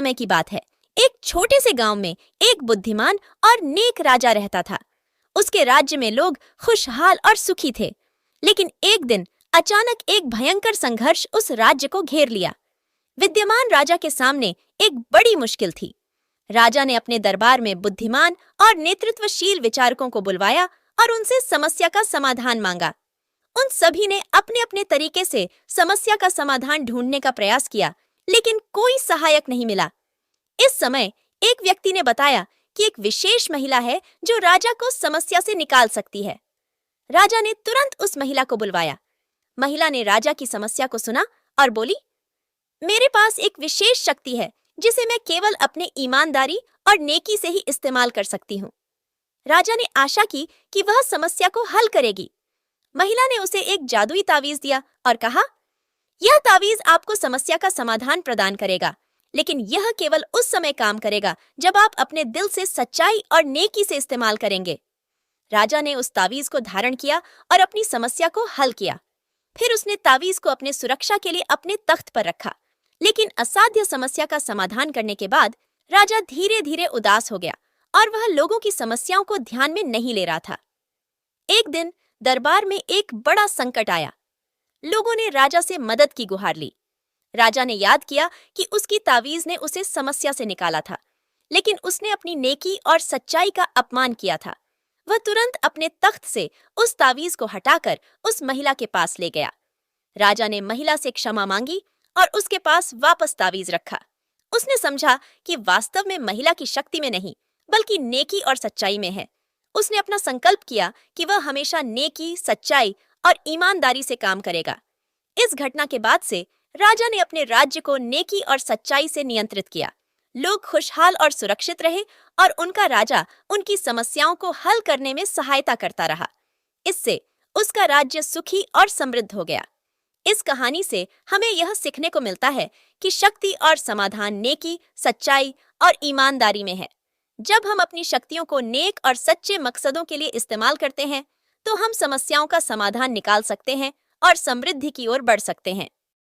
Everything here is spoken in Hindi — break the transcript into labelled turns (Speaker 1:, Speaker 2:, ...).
Speaker 1: समय की बात है। एक छोटे से गांव में एक बुद्धिमान और नेक राजा रहता था। उसके राज्य में लोग खुशहाल और सुखी थे। लेकिन एक दिन अचानक एक भयंकर संघर्ष उस राज्य को घेर लिया। विद्यमान राजा के सामने एक बड़ी मुश्किल थी। राजा ने अपने दरबार में बुद्धिमान और नेतृत्वशील विचारकों को बुलवाया और उनसे समस्या का समाधान मांगा। उन सभी ने अपने अपने तरीके से समस्या का समाधान ढूंढने का प्रयास किया, लेकिन कोई सहायक नहीं मिला। इस समय एक व्यक्ति ने बताया कि एक विशेष महिला है जो राजा को समस्या से निकाल सकती है। राजा ने तुरंत उस महिला को बुलवाया। महिला ने राजा की समस्या को सुना और बोली, मेरे पास एक विशेष शक्ति है जिसे मैं केवल अपने ईमानदारी और नेकी से ही इस्तेमाल कर सकती हूँ। राजा ने आशा की कि वह समस्या को हल करेगी। महिला ने उसे एक जादुई तावीज दिया और कहा, यह तावीज आपको समस्या का समाधान प्रदान करेगा, लेकिन यह केवल उस समय काम करेगा जब आप अपने दिल से सच्चाई और नेकी से इस्तेमाल करेंगे। राजा ने उस तावीज को धारण किया और अपनी समस्या को हल किया। फिर उसने तावीज को अपने सुरक्षा के लिए अपने तख्त पर रखा। लेकिन असाध्य समस्या का समाधान करने के बाद राजा धीरे धीरे उदास हो गया और वह लोगों की समस्याओं को ध्यान में नहीं ले रहा था। एक दिन दरबार में एक बड़ा संकट आया। लोगों ने राजा से मदद की गुहार ली। राजा ने याद किया कि उसकी तावीज ने उसे समस्या से निकाला था, लेकिन उसने अपनी नेकी और सच्चाई का अपमान किया था। वह तुरंत अपने तख्त से उस तावीज को हटाकर उस महिला के पास ले गया। राजा ने महिला से क्षमा मांगी और उसके पास वापस तावीज रखा। उसने समझा कि वास्तव में महिला की शक्ति में नहीं, बल्कि नेकी और सच्चाई में है। उसने अपना संकल्प किया कि वह हमेशा नेकी, सच्चाई और ईमानदारी से काम करेगा। इस घटना के बाद से राजा ने अपने राज्य को नेकी और सच्चाई से नियंत्रित किया। लोग खुशहाल और सुरक्षित रहे और उनका राजा उनकी समस्याओं को हल करने में सहायता करता रहा। इससे उसका राज्य सुखी और समृद्ध हो गया। इस कहानी से हमें यह सीखने को मिलता है कि शक्ति और समाधान नेकी, सच्चाई और ईमानदारी में है। जब हम अपनी शक्तियों को नेक और सच्चे मकसदों के लिए इस्तेमाल करते हैं, तो हम समस्याओं का समाधान निकाल सकते हैं और समृद्धि की ओर बढ़ सकते हैं।